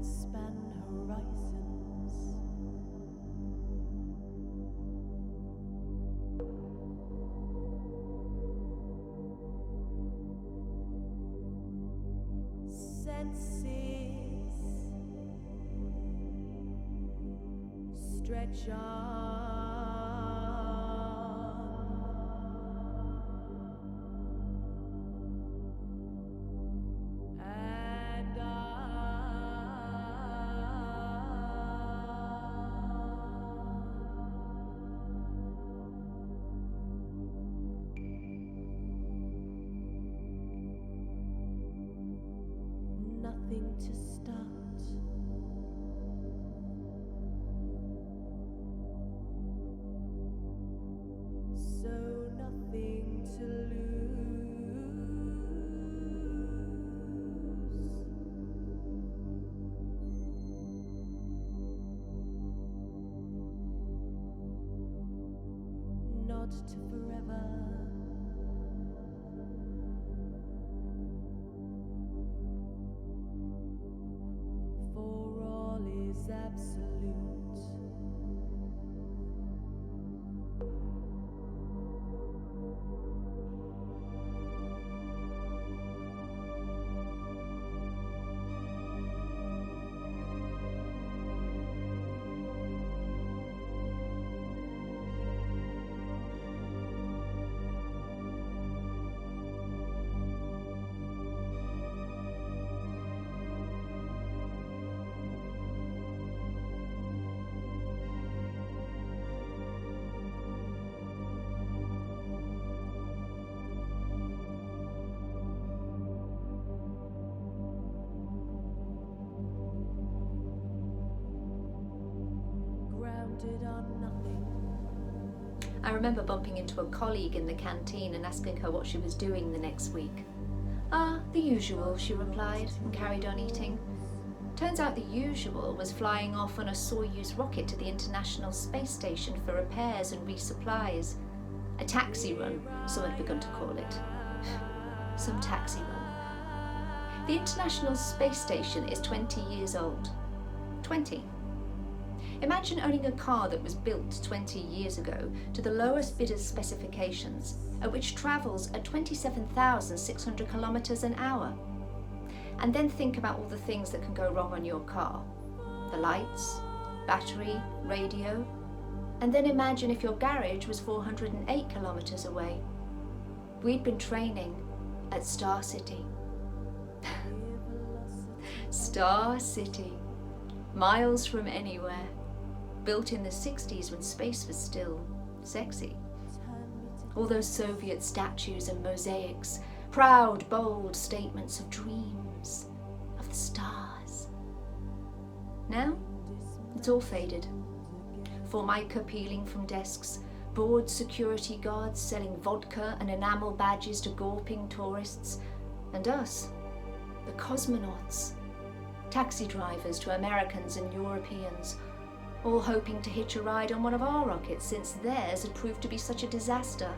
Span horizons, senses stretch on, and nothing to start, so nothing to lose, not to forever. Absolute. On nothing. I remember bumping into a colleague in the canteen and asking her what she was doing the next week. "Ah, the usual," she replied, and carried on eating. Turns out the usual was flying off on a Soyuz rocket to the International Space Station for repairs and resupplies. A taxi run, some had begun to call it. Some taxi run. The International Space Station is 20 years old. 20. Imagine owning a car that was built 20 years ago to the lowest bidder's specifications, and which travels at 27,600 kilometers an hour. And then think about all the things that can go wrong on your car. The lights, battery, radio. And then imagine if your garage was 408 kilometers away. We'd been training at Star City. Star City. Miles from anywhere. Built in the 60s when space was still sexy. All those Soviet statues and mosaics, proud, bold statements of dreams, of the stars. Now, it's all faded. Formica peeling from desks, bored security guards selling vodka and enamel badges to gawping tourists, and us, the cosmonauts, taxi drivers to Americans and Europeans, all hoping to hitch a ride on one of our rockets since theirs had proved to be such a disaster.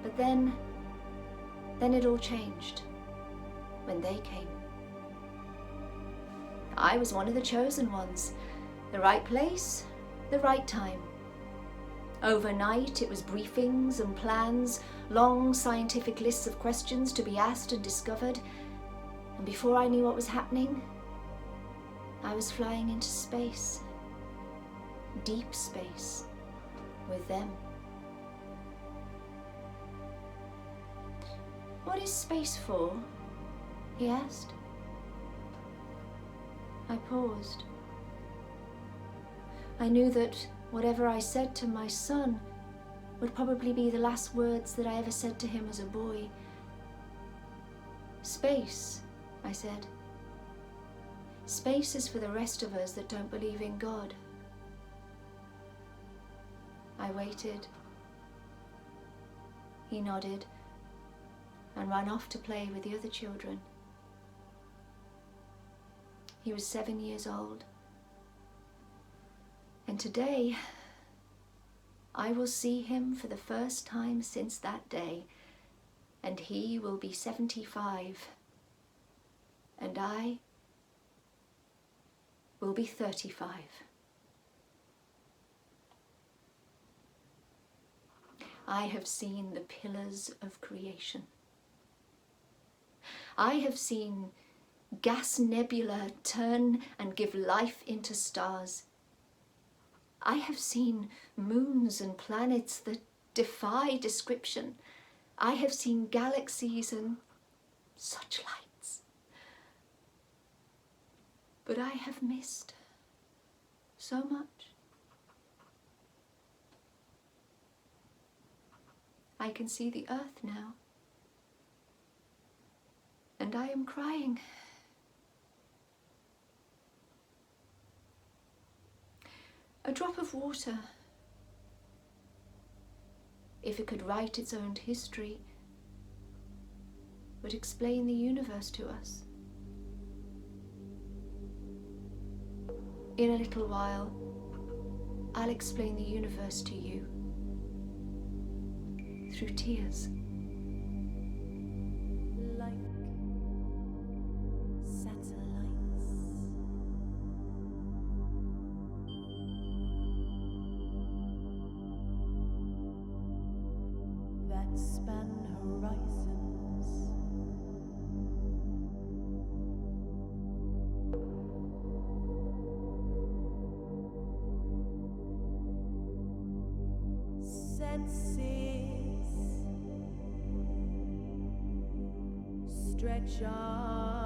But then it all changed when they came. I was one of the chosen ones. The right place, the right time. Overnight it was briefings and plans, long scientific lists of questions to be asked and discovered, and before I knew what was happening, I was flying into space, deep space, with them. "What is space for?" he asked. I paused. I knew that whatever I said to my son would probably be the last words that I ever said to him as a boy. "Space," I said. "Space is for the rest of us that don't believe in God." I waited. He nodded, and ran off to play with the other children. He was 7 years old. And today, I will see him for the first time since that day, and he will be 75, and I will be 35. I have seen the pillars of creation. I have seen gas nebula turn and give life into stars. I have seen moons and planets that defy description. I have seen galaxies and such lights. But I have missed so much. I can see the earth now, and I am crying. A drop of water, if it could write its own history, would explain the universe to us. In a little while, I'll explain the universe to you through tears. Like satellites, that span horizons, senses stretch on.